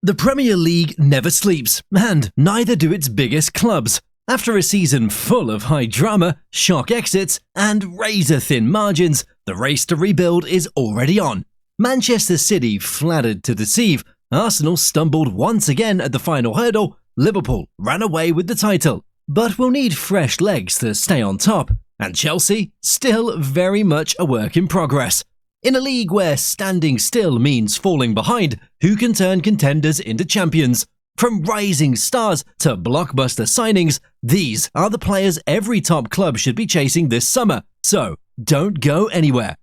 The Premier League never sleeps, and neither do its biggest clubs. After a season full of high drama, shock exits, and razor-thin margins, the race to rebuild is already on. Manchester City flattered to deceive, Arsenal stumbled once again at the final hurdle, Liverpool ran away with the title. But we'll need fresh legs to stay on top, and Chelsea still very much a work in progress. In a league where standing still means falling behind, who can turn contenders into champions? From rising stars to blockbuster signings, these are the players every top club should be chasing this summer, so don't go anywhere.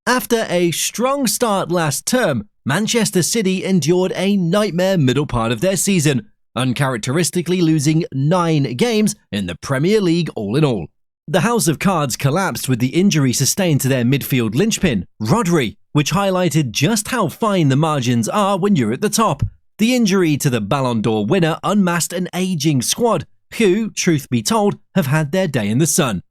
After a strong start last term, Manchester City endured a nightmare middle part of their season, uncharacteristically losing 9 games in the Premier League all in all. The house of cards collapsed with the injury sustained to their midfield linchpin, Rodri, which highlighted just how fine the margins are when you're at the top. The injury to the Ballon d'Or winner unmasked an aging squad, who, truth be told, have had their day in the sun.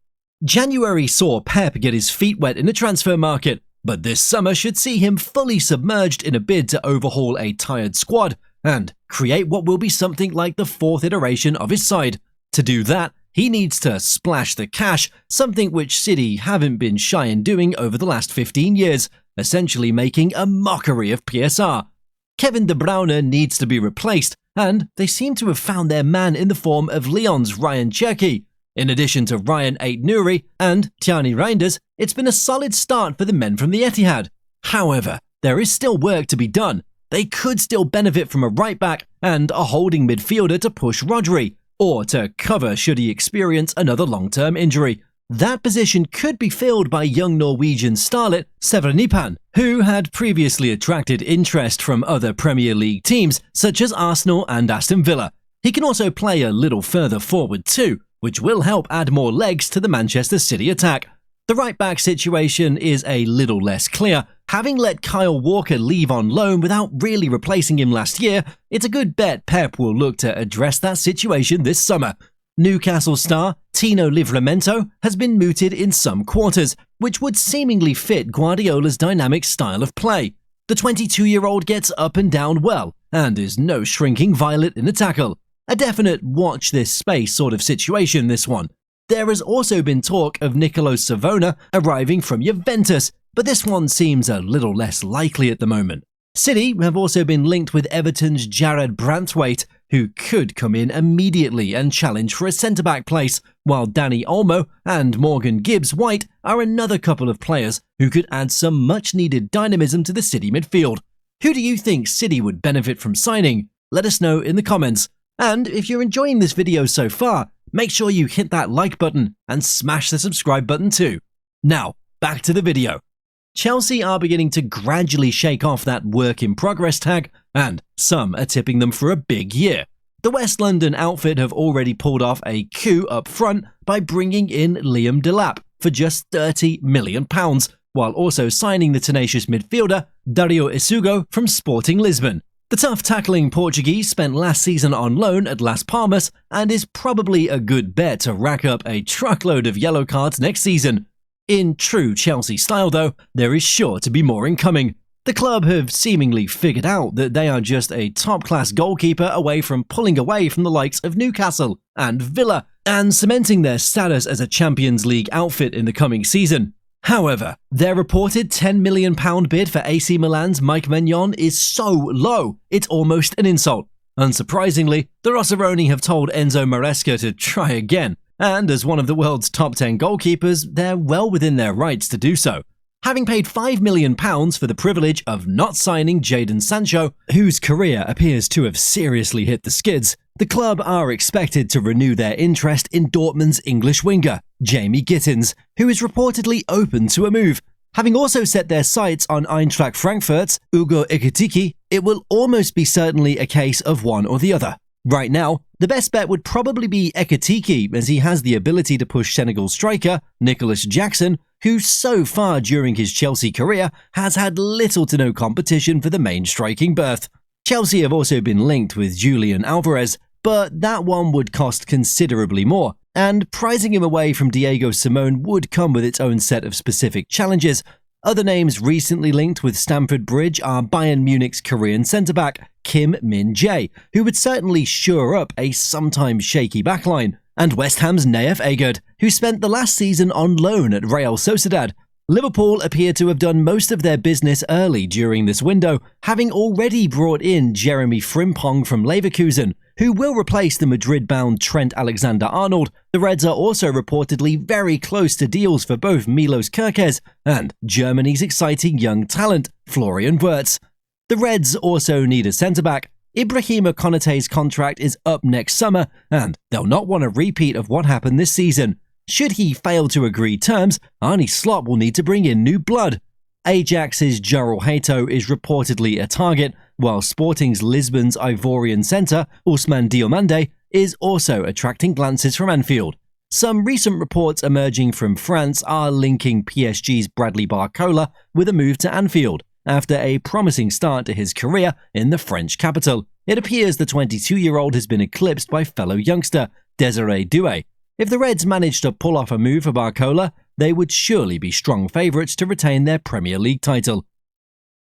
January saw Pep get his feet wet in the transfer market, but this summer should see him fully submerged in a bid to overhaul a tired squad and create what will be something like the 4th iteration of his side. To do that, he needs to splash the cash, something which City haven't been shy in doing over the last 15 years, essentially making a mockery of PSR. Kevin De Bruyne needs to be replaced, and they seem to have found their man in the form of Lyon's Ryan Cherki. In addition to Ryan Ait-Nouri and Thierry Reinders, it's been a solid start for the men from the Etihad. However, there is still work to be done. They could still benefit from a right-back and a holding midfielder to push Rodri, or to cover should he experience another long-term injury. That position could be filled by young Norwegian starlet Severinipan, who had previously attracted interest from other Premier League teams such as Arsenal and Aston Villa. He can also play a little further forward too, which will help add more legs to the Manchester City attack. The right-back situation is a little less clear. Having let Kyle Walker leave on loan without really replacing him last year, it's a good bet Pep will look to address that situation this summer. Newcastle star Tino Livramento has been mooted in some quarters, which would seemingly fit Guardiola's dynamic style of play. The 22-year-old gets up and down well, and is no shrinking violet in the tackle. A definite watch this space sort of situation, this one. There has also been talk of Nicolo Savona arriving from Juventus, but this one seems a little less likely at the moment. City have also been linked with Everton's Jared Brantwaite, who could come in immediately and challenge for a centre-back place, while Danny Olmo and Morgan Gibbs-White are another couple of players who could add some much-needed dynamism to the City midfield. Who do you think City would benefit from signing? Let us know in the comments. And if you're enjoying this video so far, make sure you hit that like button and smash the subscribe button too. Now, back to the video. Chelsea are beginning to gradually shake off that work in progress tag, and some are tipping them for a big year. The West London outfit have already pulled off a coup up front by bringing in Liam Delap for just £30 million, while also signing the tenacious midfielder Dario Isugo from Sporting Lisbon. The tough-tackling Portuguese spent last season on loan at Las Palmas and is probably a good bet to rack up a truckload of yellow cards next season. In true Chelsea style though, there is sure to be more incoming. The club have seemingly figured out that they are just a top-class goalkeeper away from pulling away from the likes of Newcastle and Villa, and cementing their status as a Champions League outfit in the coming season. However, their reported £10 million bid for AC Milan's Mike Maignan is so low, it's almost an insult. Unsurprisingly, the Rossoneri have told Enzo Maresca to try again, and as one of the world's top 10 goalkeepers, they're well within their rights to do so. Having paid £5 million for the privilege of not signing Jadon Sancho, whose career appears to have seriously hit the skids, the club are expected to renew their interest in Dortmund's English winger, Jamie Gittins, who is reportedly open to a move. Having also set their sights on Eintracht Frankfurt's Ugo Ekitike, it will almost be certainly a case of one or the other. Right now, the best bet would probably be Ekitike, as he has the ability to push Senegal striker Nicholas Jackson, who so far during his Chelsea career has had little to no competition for the main striking berth. Chelsea have also been linked with Julian Alvarez, but that one would cost considerably more, and prizing him away from Diego Simone would come with its own set of specific challenges. Other names recently linked with Stamford Bridge are Bayern Munich's Korean centre-back Kim Min-jae, who would certainly shore up a sometimes shaky backline, and West Ham's Nayef Aguerd, who spent the last season on loan at Real Sociedad. Liverpool appear to have done most of their business early during this window, having already brought in Jeremy Frimpong from Leverkusen, who will replace the Madrid-bound Trent Alexander-Arnold. The Reds are also reportedly very close to deals for both Milos Kerkez and Germany's exciting young talent, Florian Wirtz. The Reds also need a centre-back. Ibrahima Konaté's contract is up next summer, and they'll not want a repeat of what happened this season. Should he fail to agree terms, Arne Slot will need to bring in new blood. Ajax's Joral Hato is reportedly a target, while Sporting's Lisbon's Ivorian centre, Ousmane Diomande, is also attracting glances from Anfield. Some recent reports emerging from France are linking PSG's Bradley Barcola with a move to Anfield after a promising start to his career in the French capital. It appears the 22-year-old has been eclipsed by fellow youngster Désiré Doué. If the Reds manage to pull off a move for Barcola, they would surely be strong favourites to retain their Premier League title.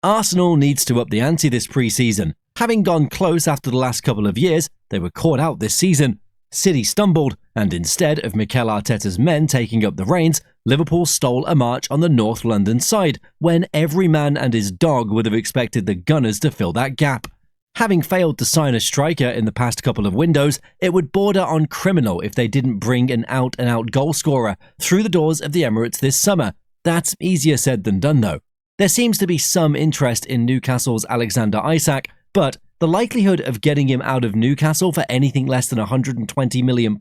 Arsenal needs to up the ante this pre-season. Having gone close after the last couple of years, they were caught out this season. City stumbled, and instead of Mikel Arteta's men taking up the reins, Liverpool stole a march on the North London side, when every man and his dog would have expected the Gunners to fill that gap. Having failed to sign a striker in the past couple of windows, it would border on criminal if they didn't bring an out-and-out goalscorer through the doors of the Emirates this summer. That's easier said than done though. There seems to be some interest in Newcastle's Alexander Isak, but the likelihood of getting him out of Newcastle for anything less than £120 million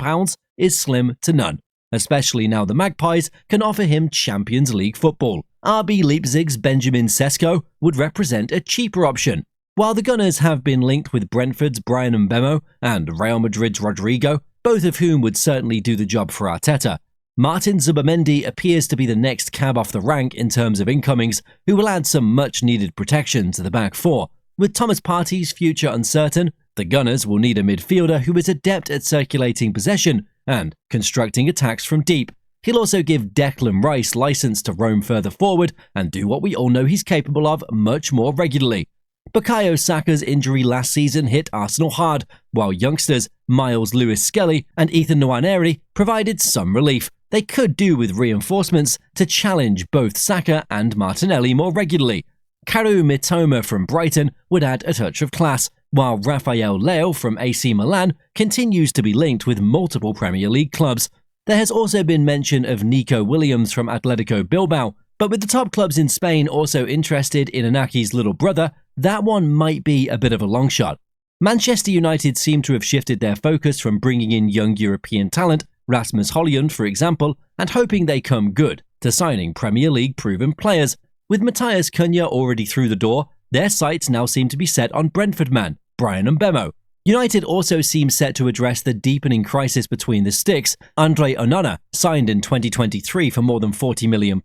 is slim to none, especially now the Magpies can offer him Champions League football. RB Leipzig's Benjamin Sesko would represent a cheaper option. While the Gunners have been linked with Brentford's Brian Mbeumo and Real Madrid's Rodrigo, both of whom would certainly do the job for Arteta, Martin Zubimendi appears to be the next cab off the rank in terms of incomings, who will add some much-needed protection to the back four. With Thomas Partey's future uncertain, the Gunners will need a midfielder who is adept at circulating possession and constructing attacks from deep. He'll also give Declan Rice license to roam further forward and do what we all know he's capable of much more regularly. Bukayo Saka's injury last season hit Arsenal hard, while youngsters Miles Lewis-Skelly and Ethan Nwaneri provided some relief. They could do with reinforcements to challenge both Saka and Martinelli more regularly. Karu Mitoma from Brighton would add a touch of class, while Rafael Leao from AC Milan continues to be linked with multiple Premier League clubs. There has also been mention of Nico Williams from Atletico Bilbao, but with the top clubs in Spain also interested in Inaki's little brother, that one might be a bit of a long shot. Manchester United seem to have shifted their focus from bringing in young European talent, Rasmus Højlund for example, and hoping they come good, to signing Premier League proven players. With Matthias Cunha already through the door, their sights now seem to be set on Brentford man, Brian Mbeumo. United also seem set to address the deepening crisis between the sticks. Andre Onana, signed in 2023 for more than £40 million,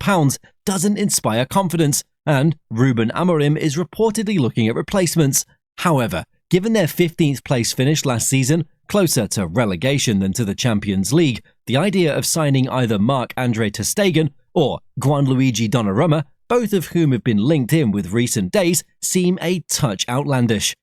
doesn't inspire confidence, and Ruben Amorim is reportedly looking at replacements. However, given their 15th place finish last season, closer to relegation than to the Champions League, the idea of signing either Marc-Andre ter Stegen or Gianluigi Donnarumma, both of whom have been linked in with recent days, seem a touch outlandish.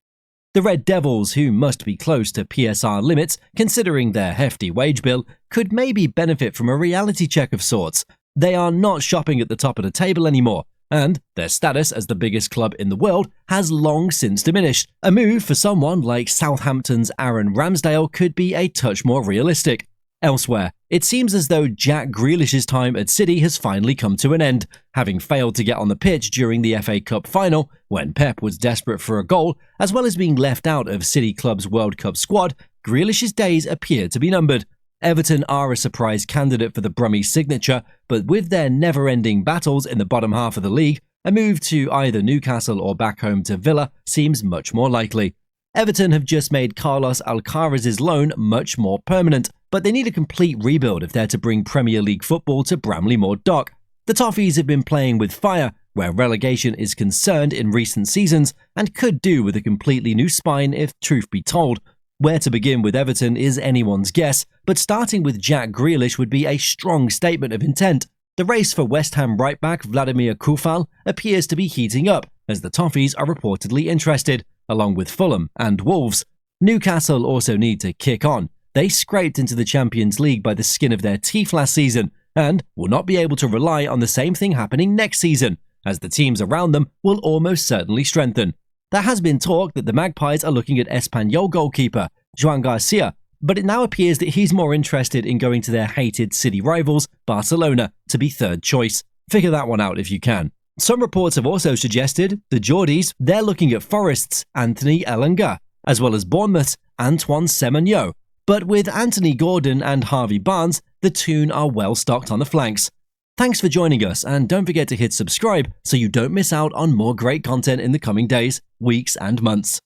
The Red Devils, who must be close to PSR limits considering their hefty wage bill, could maybe benefit from a reality check of sorts. They are not shopping at the top of the table anymore, and their status as the biggest club in the world has long since diminished. A move for someone like Southampton's Aaron Ramsdale could be a touch more realistic. Elsewhere, it seems as though Jack Grealish's time at City has finally come to an end, having failed to get on the pitch during the FA Cup final when Pep was desperate for a goal, as well as being left out of City Club's World Cup squad. Grealish's days appear to be numbered. Everton are a surprise candidate for the Brummies' signature, but with their never-ending battles in the bottom half of the league, a move to either Newcastle or back home to Villa seems much more likely. Everton have just made Carlos Alcaraz's loan much more permanent, but they need a complete rebuild if they're to bring Premier League football to Bramley Moor Dock. The Toffees have been playing with fire where relegation is concerned in recent seasons and could do with a completely new spine if truth be told. Where to begin with Everton is anyone's guess, but starting with Jack Grealish would be a strong statement of intent. The race for West Ham right-back Vladimir Kufal appears to be heating up, as the Toffees are reportedly interested, along with Fulham and Wolves. Newcastle also need to kick on. They scraped into the Champions League by the skin of their teeth last season, and will not be able to rely on the same thing happening next season, as the teams around them will almost certainly strengthen. There has been talk that the Magpies are looking at Espanyol goalkeeper Joan Garcia, but it now appears that he's more interested in going to their hated city rivals, Barcelona, to be third choice. Figure that one out if you can. Some reports have also suggested the Geordies, they're looking at Forest's Anthony Elanga, as well as Bournemouth's Antoine Semenyo. But with Anthony Gordon and Harvey Barnes, the Toon are well stocked on the flanks. Thanks for joining us, and don't forget to hit subscribe so you don't miss out on more great content in the coming days, weeks, and months.